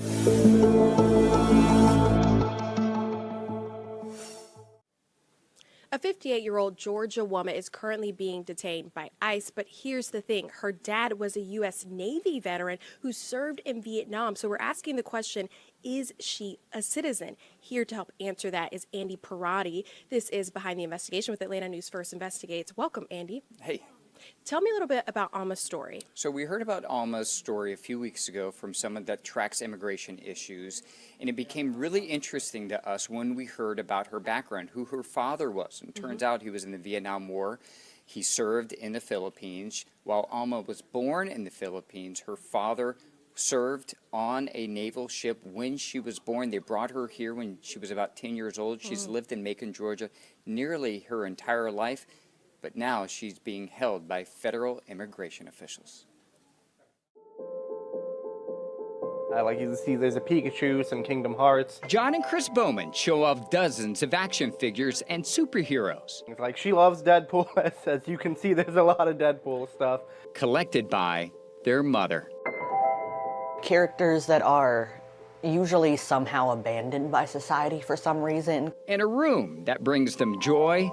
A 58-year-old Georgia woman is currently being detained by ICE, but here's the thing. Her dad was a U.S. Navy veteran who served in Vietnam. So we're asking the question, is she a citizen? Here to help answer that is Andy Parati. This is Behind the Investigation with Atlanta News First Investigates. Welcome, Andy. Hey. Tell me a little bit about Alma's story. So we heard about Alma's story a few weeks ago from someone that tracks immigration issues, and it became really interesting to us when we heard about her background, who her father was. And it turns out he was in the Vietnam War. He served in the Philippines. While Alma was born in the Philippines, her father served on a naval ship when she was born. They brought her here when she was about 10 years old. She's lived in Macon, Georgia, nearly her entire life. But now she's being held by federal immigration officials. Like you can see, there's a Pikachu, some Kingdom Hearts. John and Chris Bowman show off dozens of action figures and superheroes. It's like she loves Deadpool, as you can see, there's a lot of Deadpool stuff. Collected by their mother. Characters that are usually somehow abandoned by society for some reason. In a room that brings them joy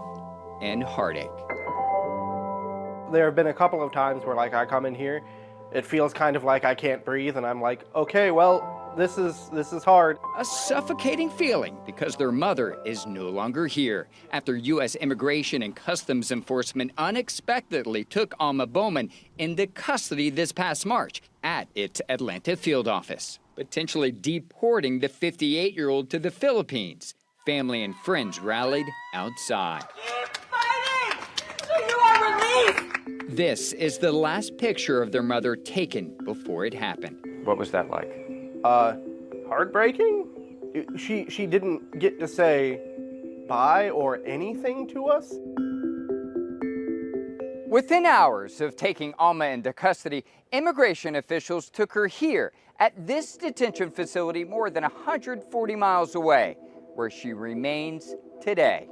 and heartache. There have been a couple of times where, like, I come in here, it feels kind of like I can't breathe, and I'm like, okay, well, this is hard. A suffocating feeling because their mother is no longer here after U.S. Immigration and Customs Enforcement unexpectedly took Alma Bowman into custody this past March at its Atlanta field office, potentially deporting the 58-year-old to the Philippines. Family and friends rallied outside. Keep fighting so you are released! This is the last picture of their mother taken before it happened. What was that like? Heartbreaking? She didn't get to say bye or anything to us. Within hours of taking Alma into custody, immigration officials took her here at this detention facility more than 140 miles away, where she remains today.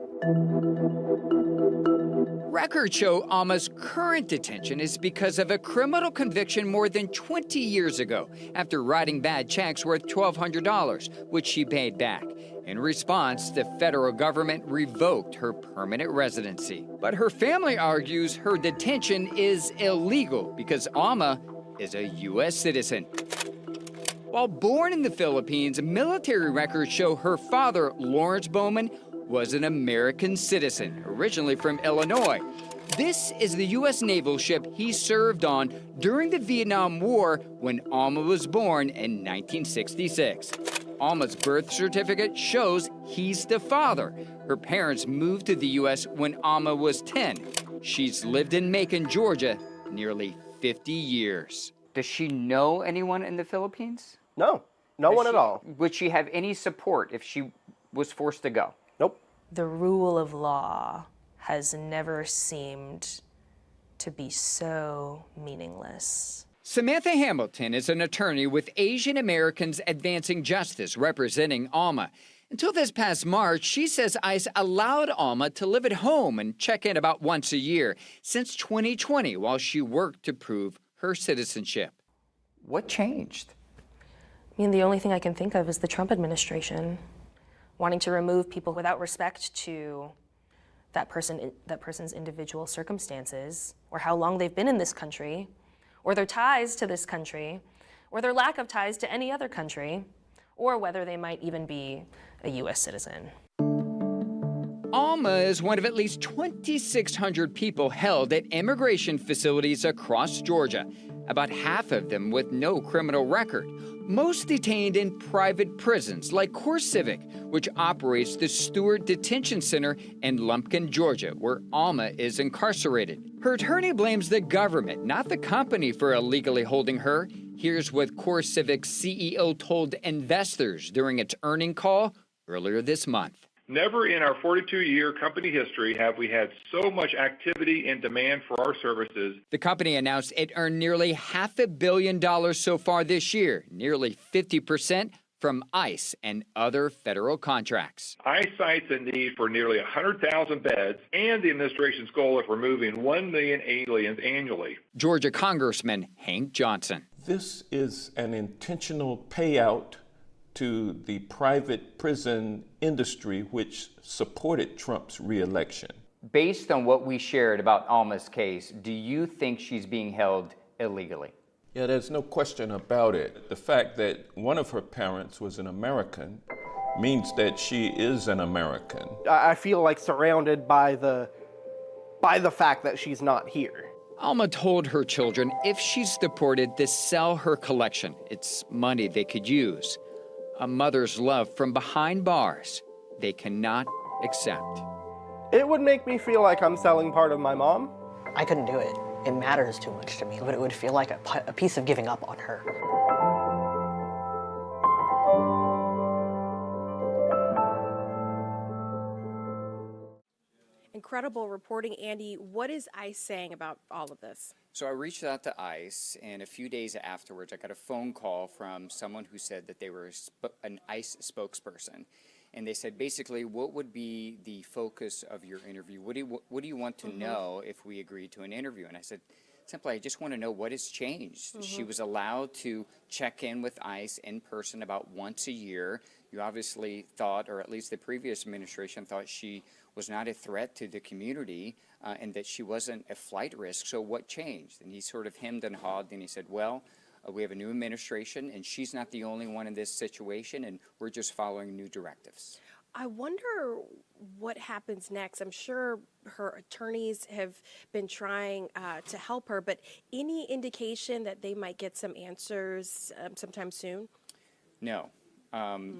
Records show Alma's current detention is because of a criminal conviction more than 20 years ago after writing bad checks worth $1,200, which she paid back. In response, the federal government revoked her permanent residency. But her family argues her detention is illegal because Alma is a U.S. citizen. While born in the Philippines, military records show her father, Lawrence Bowman, was an American citizen, originally from Illinois. This is the U.S. naval ship he served on during the Vietnam War when Alma was born in 1966. Alma's birth certificate shows he's the father. Her parents moved to the U.S. when Alma was 10. She's lived in Macon, Georgia, nearly 50 years. Does she know anyone in the Philippines? No, no one at all. Would she have any support if she was forced to go? Nope. The rule of law has never seemed to be so meaningless. Samantha Hamilton is an attorney with Asian Americans Advancing Justice representing Alma. Until this past March, she says ICE allowed Alma to live at home and check in about once a year since 2020 while she worked to prove her citizenship. What changed? I mean, the only thing I can think of is the Trump administration wanting to remove people without respect to that person's individual circumstances, or how long they've been in this country, or their ties to this country, or their lack of ties to any other country, or whether they might even be a U.S. citizen. Alma is one of at least 2,600 people held at immigration facilities across Georgia, about half of them with no criminal record. Most detained in private prisons like CoreCivic, which operates the Stewart Detention Center in Lumpkin, Georgia, where Alma is incarcerated. Her attorney blames the government, not the company, for illegally holding her. Here's what CoreCivic's CEO told investors during its earnings call earlier this month. Never in our 42-year company history have we had so much activity and demand for our services. The company announced it earned nearly $500 million so far this year, nearly 50% from ICE and other federal contracts. ICE cites a need for nearly 100,000 beds and the administration's goal of removing 1 million aliens annually. Georgia Congressman Hank Johnson. This is an intentional payout to the private prison industry which supported Trump's reelection. Based on what we shared about Alma's case, do you think she's being held illegally? Yeah, there's no question about it. The fact that one of her parents was an American means that she is an American. I feel like surrounded by the fact that she's not here. Alma told her children if she's deported to sell her collection. It's money they could use. A mother's love from behind bars they cannot accept. It would make me feel like I'm selling part of my mom. I couldn't do it. It matters too much to me, but it would feel like a piece of giving up on her. Incredible reporting, Andy. What is ICE saying about all of this? So I reached out to ICE, and a few days afterwards, I got a phone call from someone who said that they were an ICE spokesperson. And they said, basically, what would be the focus of your interview? What do you want to know if we agree to an interview? And I said, simply, I just want to know what has changed. She was allowed to check in with ICE in person about once a year. You obviously thought, or at least the previous administration thought, she was not a threat to the community and that she wasn't a flight risk. So what changed? And he sort of hemmed and hawed, and he said, well, we have a new administration, and she's not the only one in this situation, and we're just following new directives. I wonder what happens next. I'm sure her attorneys have been trying to help her, but any indication that they might get some answers sometime soon? No.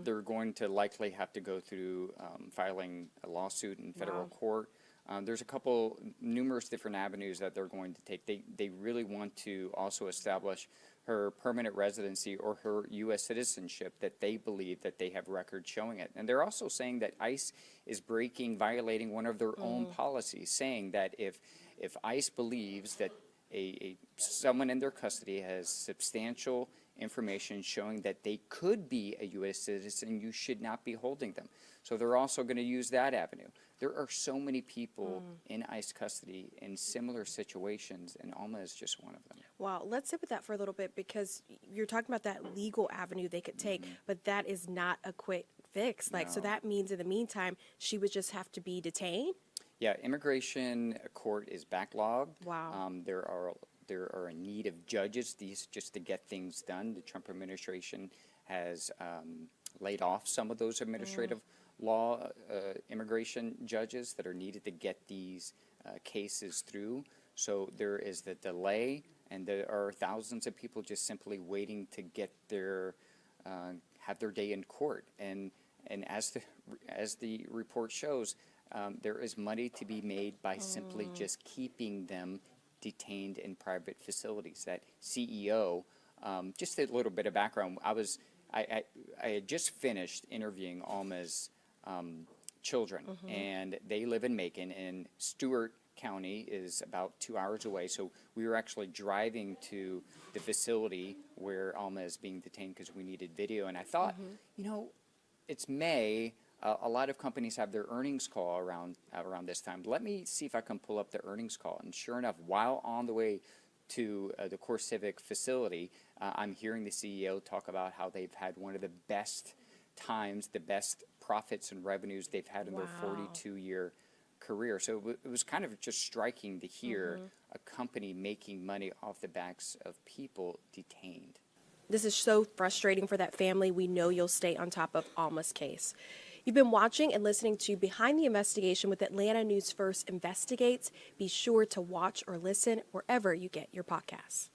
They're going to likely have to go through filing a lawsuit in federal court. There's numerous different avenues that they're going to take. They really want to also establish her permanent residency or her U.S. citizenship, that they believe that they have records showing it. And they're also saying that ICE is violating one of their own policies, saying that if ICE believes that someone in their custody has substantial information showing that they could be a U.S. citizen, you should not be holding them. So they're also going to use that avenue. There are so many people in ICE custody in similar situations, and Alma is just one of them. Wow, let's sit with that for a little bit, because you're talking about that legal avenue they could take, but that is not a quick fix. So that means in the meantime, she would just have to be detained? Yeah, immigration court is backlogged. Wow. There are a need of judges just to get things done. The Trump administration has laid off some of those administrative law immigration judges that are needed to get these cases through. So there is the delay, and there are thousands of people just simply waiting to get have their day in court. And as the report shows, there is money to be made by simply just keeping them detained in private facilities. That CEO, just a little bit of background, I had just finished interviewing Alma's children, and they live in Macon, and Stewart County is about 2 hours away. So we were actually driving to the facility where Alma is being detained because we needed video. And I thought, it's May. A lot of companies have their earnings call around this time. Let me see if I can pull up the earnings call. And sure enough, while on the way to the Core Civic facility, I'm hearing the CEO talk about how they've had one of the best times, the best profits and revenues they've had in their 42-year career. So it was kind of just striking to hear a company making money off the backs of people detained. This is so frustrating for that family. We know you'll stay on top of Alma's case. You've been watching and listening to Behind the Investigation with Atlanta News First Investigates. Be sure to watch or listen wherever you get your podcasts.